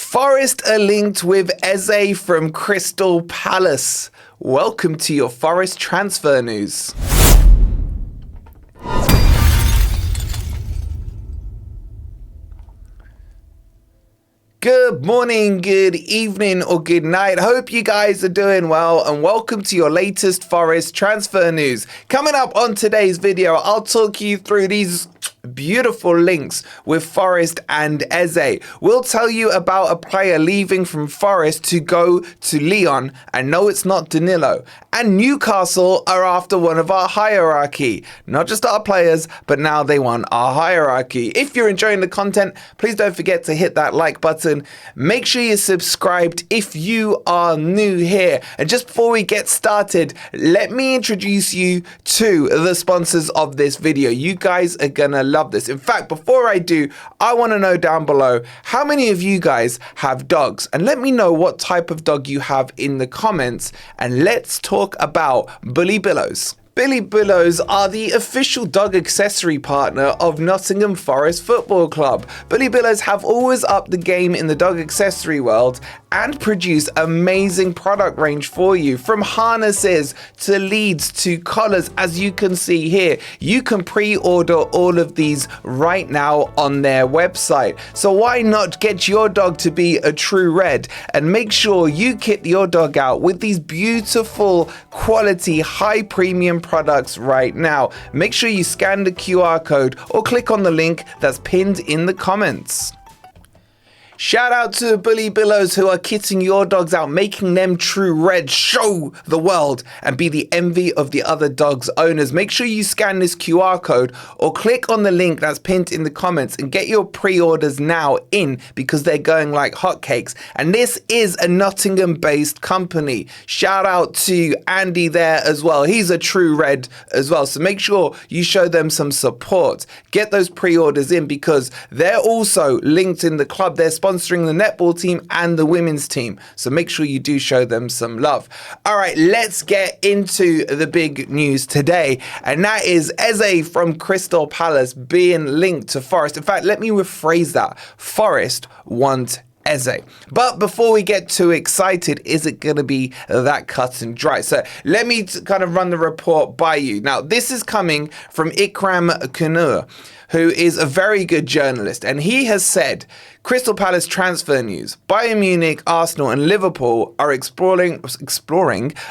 Forest are linked with Eze from Crystal Palace. Welcome to your Forest transfer news. Good morning, good evening, or good night. Hope you guys are doing well, and welcome to your latest Forest transfer news. Coming up on today's video, I'll talk you through these beautiful links with Forest and Eze. We'll tell you about a player leaving from Forest to go to Lyon, and no, it's not Danilo. And Newcastle are after one of our hierarchy. Not just our players, but now they want our hierarchy. If you're enjoying the content, please don't forget to hit that like button. Make sure you're subscribed if you are new here. And just before we get started, let me introduce you to the sponsors of this video. You guys are gonna love this. In fact, before I do, I want to know down below how many of you guys have dogs, and let me know what type of dog you have in the comments, and let's talk about Bully Billows. Billy Billows are the official dog accessory partner of Nottingham Forest Football Club. Billy Billows have always upped the game in the dog accessory world and produce amazing product range for you, from harnesses to leads to collars. As you can see here, you can pre-order all of these right now on their website. So why not get your dog to be a true red, and make sure you kit your dog out with these beautiful quality high premium products right now. Make sure you scan the QR code or click on the link that's pinned in the comments. Shout out to Bully Billows, who are kitting your dogs out, making them true red, show the world and be the envy of the other dogs' owners. Make sure you scan this QR code or click on the link that's pinned in the comments and get your pre-orders now in, because they're going like hotcakes. And this is a Nottingham-based company. Shout out to Andy there as well. He's a true red as well. So make sure you show them some support. Get those pre-orders in, because they're also linked in the club. They're sponsoring the netball team and the women's team. So make sure you do show them some love. All right, let's get into the big news today. And that is Eze from Crystal Palace being linked to Forest. In fact, let me rephrase that. Forest want Eze. But before we get too excited, is it going to be that cut and dry? So let me kind of run the report by you. Now, this is coming from Ikram Kunur, who is a very good journalist, and he has said Crystal Palace transfer news. Bayern Munich, Arsenal and Liverpool are exploring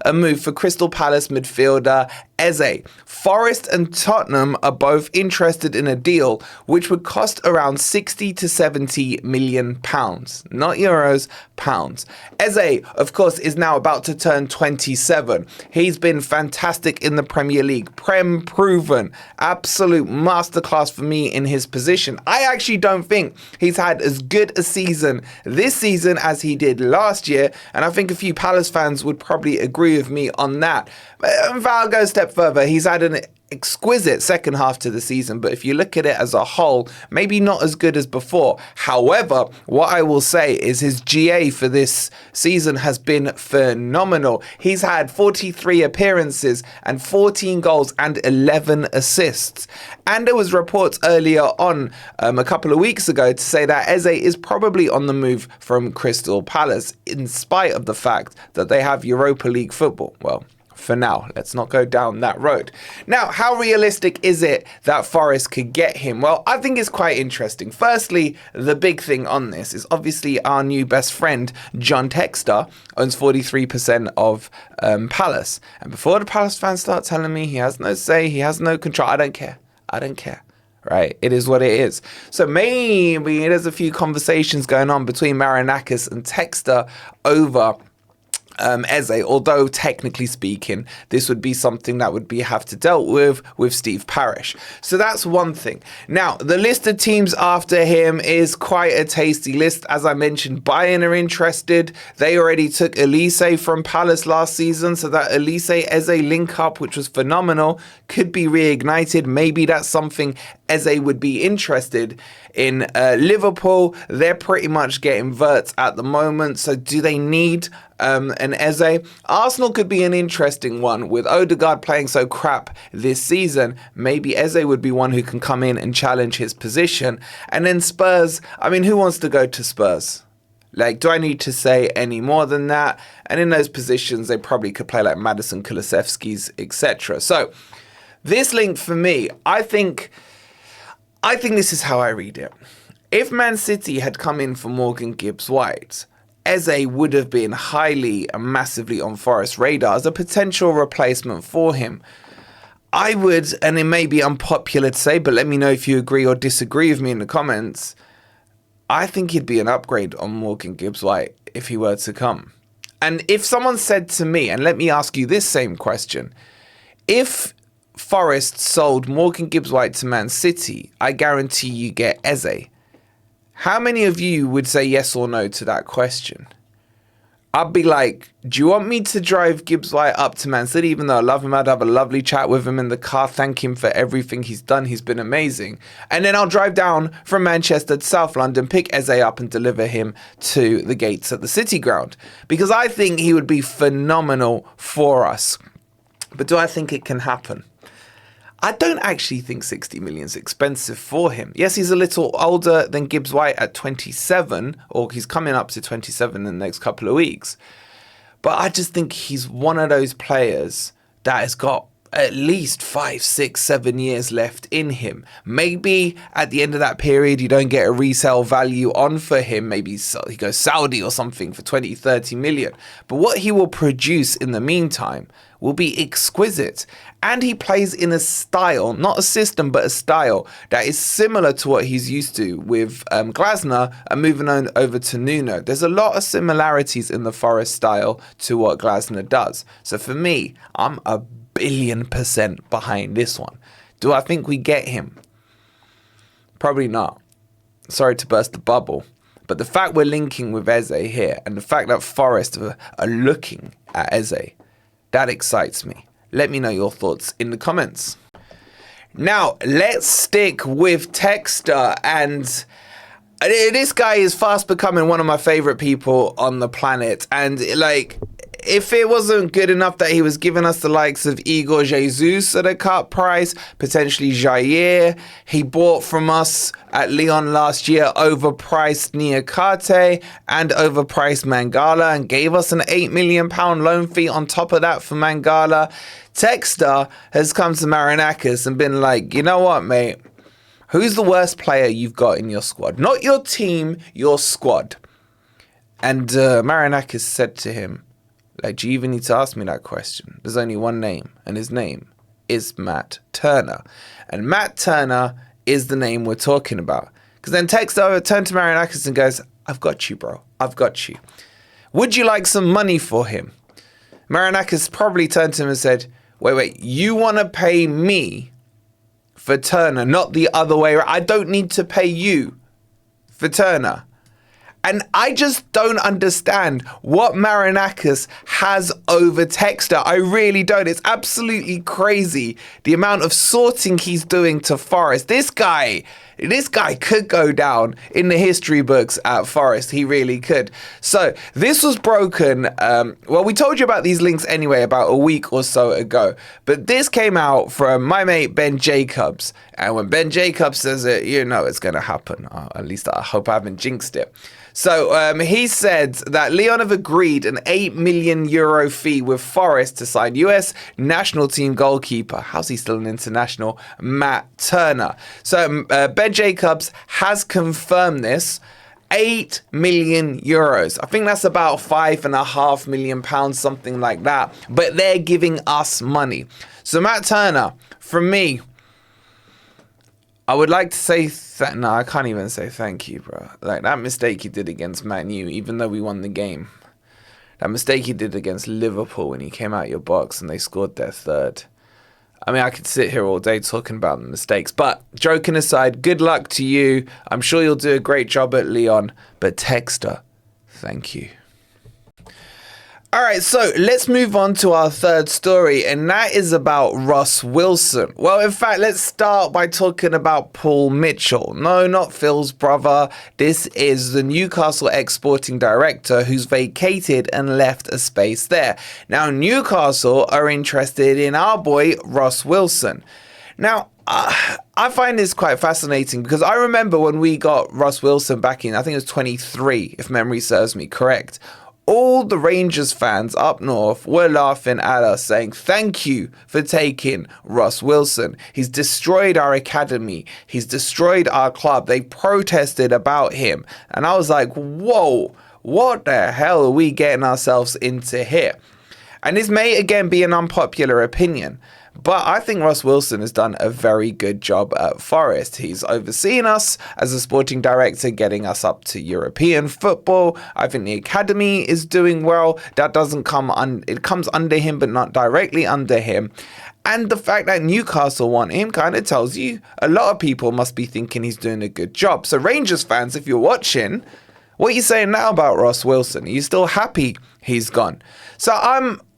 a move for Crystal Palace midfielder Eze. Forest and Tottenham are both interested in a deal which would cost around 60 to 70 million pounds, not euros, pounds. Eze, of course, is now about to turn 27. He's been fantastic in the Premier League, Prem proven, absolute masterclass for me in his position. I actually don't think he's had as good a season this season as he did last year, and I think a few Palace fans would probably agree with me on that. But I'll go a step further. He's had an exquisite second half to the season, but if you look at it as a whole, maybe not as good as before. However, what I will say is his GA for this season has been phenomenal. He's had 43 appearances and 14 goals and 11 assists. And there was reports earlier on, a couple of weeks ago, to say that Eze is probably on the move from Crystal Palace, in spite of the fact that they have Europa League football. Well, for now, let's not go down that road. Now, how realistic is it that Forest could get him? Well, I think it's quite interesting. Firstly, the big thing on this is obviously our new best friend, John Textor, owns 43% of Palace. And before the Palace fans start telling me he has no say, he has no control, I don't care. I don't care. Right? It is what it is. So maybe there's a few conversations going on between Marinakis and Textor over Eze, although technically speaking, this would be something that would have to dealt with Steve Parish. So that's one thing. Now, the list of teams after him is quite a tasty list. As I mentioned, Bayern are interested. They already took Elise from Palace last season, so that Elise-Eze link up, which was phenomenal, could be reignited. Maybe that's something Eze would be interested in. Liverpool, they're pretty much getting Verts at the moment, so do they need an Eze? Arsenal could be an interesting one. With Odegaard playing so crap this season, maybe Eze would be one who can come in and challenge his position. And then Spurs, I mean, who wants to go to Spurs? Like, do I need to say any more than that? And in those positions, they probably could play like Madison, Kulusevski's, etc. So this link for me, I think this is how I read it. If Man City had come in for Morgan Gibbs-White, Eze would have been highly and massively on Forest's radar as a potential replacement for him. I would, and it may be unpopular to say, but let me know if you agree or disagree with me in the comments, I think he'd be an upgrade on Morgan Gibbs-White if he were to come. And if someone said to me, and let me ask you this same question, if Forest sold Morgan Gibbs-White to Man City, I guarantee you get Eze. How many of you would say yes or no to that question? I'd be like, do you want me to drive Gibbs-White up to Man City, even though I love him? I'd have a lovely chat with him in the car, thank him for everything he's done. He's been amazing. And then I'll drive down from Manchester to South London, pick Eze up and deliver him to the gates at the City Ground. Because I think he would be phenomenal for us. But do I think it can happen? I don't actually think 60 million is expensive for him. Yes, he's a little older than Gibbs-White at 27, or he's coming up to 27 in the next couple of weeks. But I just think he's one of those players that has got at least 5, 6, 7 years left in him. Maybe at the end of that period, you don't get a resale value on for him. Maybe he goes Saudi or something for 20, 30 million. But what he will produce in the meantime will be exquisite. And he plays in a style, not a system, but a style that is similar to what he's used to with Glasner and moving on over to Nuno. There's a lot of similarities in the Forest style to what Glasner does. So for me, I'm 1,000,000,000% behind this one. Do I think we get him? Probably not. Sorry to burst the bubble. But the fact we're linking with Eze here and the fact that Forest are looking at Eze, that excites me. Let me know your thoughts in the comments. Now, let's stick with Texter. And this guy is fast becoming one of my favorite people on the planet. And like, if it wasn't good enough that he was giving us the likes of Igor Jesus at a cut price, potentially Jair, he bought from us at Lyon last year overpriced Niakate and overpriced Mangala and gave us an £8 million loan fee on top of that for Mangala. Texter has come to Marinakis and been like, you know what, mate? Who's the worst player you've got in your squad? Not your team, your squad. And Marinakis said to him, like, do you even need to ask me that question? There's only one name, and his name is Matt Turner. And Matt Turner is the name we're talking about. Because then Texter turned to Marinakis and goes, I've got you, bro. I've got you. Would you like some money for him? Marinakis probably turned to him and said, wait, you want to pay me for Turner, not the other way around. I don't need to pay you for Turner. And I just don't understand what Marinakis has over Texter. I really don't. It's absolutely crazy the amount of sorting he's doing to Forest. This guy could go down in the history books at Forest. He really could. So this was broken. Well, we told you about these links anyway about a week or so ago. But this came out from my mate Ben Jacobs. And when Ben Jacobs says it, you know it's going to happen. At least I hope I haven't jinxed it. So he said that Lyon have agreed an €8 million fee with Forest to sign US national team goalkeeper. How's he still an international? Matt Turner. So Ben Jacobs has confirmed this. €8 million. I think that's about £5.5 million, something like that. But they're giving us money. So Matt Turner, from me, I would like to say, no, I can't even say thank you, bro. Like, that mistake he did against Man U, even though we won the game. That mistake he did against Liverpool when he came out your box and they scored their third. I mean, I could sit here all day talking about the mistakes. But joking aside, good luck to you. I'm sure you'll do a great job at Lyon. But Texter, thank you. All right, so let's move on to our third story, and that is about Ross Wilson. Well, in fact, let's start by talking about Paul Mitchell. No, not Phil's brother. This is the Newcastle ex-sporting director who's vacated and left a space there. Now, Newcastle are interested in our boy, Ross Wilson. Now, I find this quite fascinating because I remember when we got Russ Wilson back in, I think it was 23, if memory serves me correct. All the Rangers fans up north were laughing at us saying, thank you for taking Russ Wilson. He's destroyed our academy. He's destroyed our club. They protested about him. And I was like, whoa, what the hell are we getting ourselves into here? And this may again be an unpopular opinion, but I think Russ Wilson has done a very good job at Forest. He's overseen us as a sporting director, getting us up to European football. I think the academy is doing well. That doesn't come it comes under him, but not directly under him. And the fact that Newcastle want him kind of tells you a lot of people must be thinking he's doing a good job. So Rangers fans, if you're watching, what are you saying now about Russ Wilson? Are you still happy he's gone? So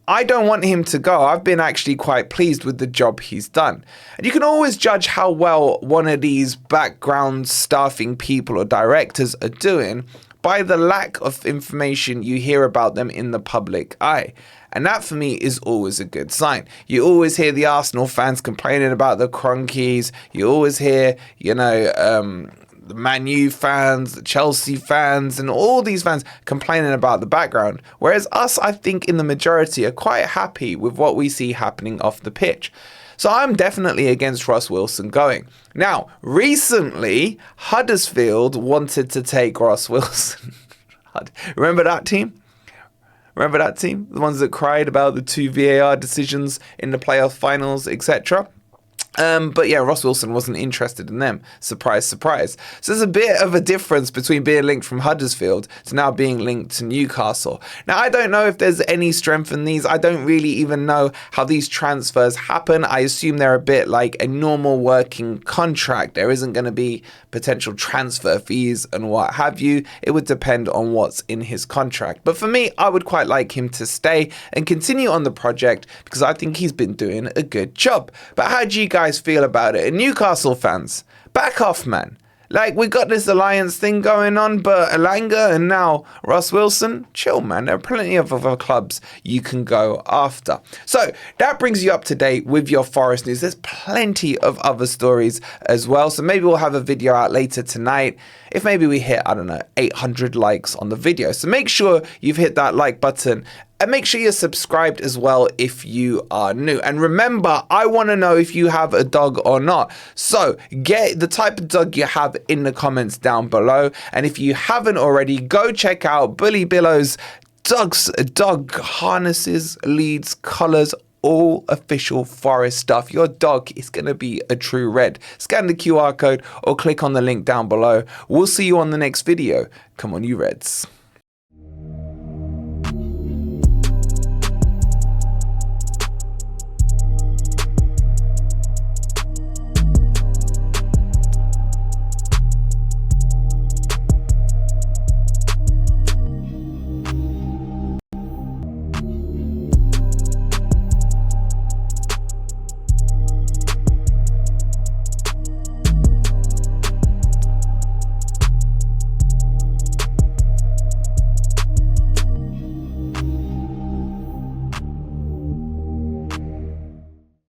I don't want him to go. I've been actually quite pleased with the job he's done. And you can always judge how well one of these background staffing people or directors are doing by the lack of information you hear about them in the public eye. And that for me is always a good sign. You always hear the Arsenal fans complaining about the Cronkies. You always hear, the Man U fans, the Chelsea fans, and all these fans complaining about the background. Whereas us, I think, in the majority are quite happy with what we see happening off the pitch. So I'm definitely against Russ Wilson going. Now, recently, Huddersfield wanted to take Russ Wilson. Remember that team? Remember that team? The ones that cried about the 2 VAR decisions in the playoff finals, etc.? But yeah, Russ Wilson wasn't interested in them. Surprise, surprise. So there's a bit of a difference between being linked from Huddersfield to now being linked to Newcastle. Now, I don't know if there's any strength in these. I don't really even know how these transfers happen. I assume they're a bit like a normal working contract. There isn't going to be potential transfer fees and what have you. It would depend on what's in his contract. But for me, I would quite like him to stay and continue on the project because I think he's been doing a good job. But how do you guys feel about it? And Newcastle fans, back off, man. Like, we got this alliance thing going on, but Elanga and now Russ Wilson, chill, man. There are plenty of other clubs you can go after. So that brings you up to date with your Forest news. There's plenty of other stories as well. So maybe we'll have a video out later tonight. If maybe we hit, 800 likes on the video. So make sure you've hit that like button. And make sure you're subscribed as well if you are new. And remember, I want to know if you have a dog or not. So get the type of dog you have in the comments down below. And if you haven't already, go check out Bully Billow's dog harnesses, leads, collars, all official Forest stuff. Your dog is going to be a true red. Scan the QR code or click on the link down below. We'll see you on the next video. Come on, you Reds.